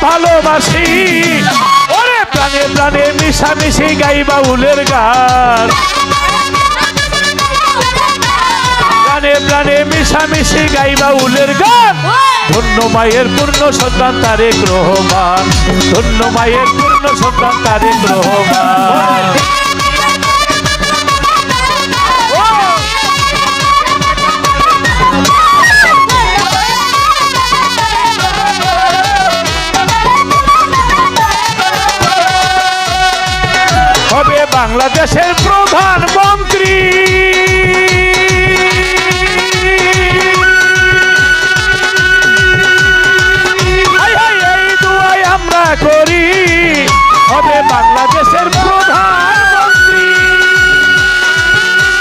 ভালোবাসি ওরে প্রাণে প্রাণে মিশামিশি গাই বাউলের গান প্রাণে প্রাণে মিশামিশি গাই বাউলের গান ধন্য মায়ের পূর্ণ সন্তান তারেক রহমান ধন্য মায়ের পূর্ণ সন্তান তারেক রহমান হবে বাংলাদেশের প্রধানমন্ত্রী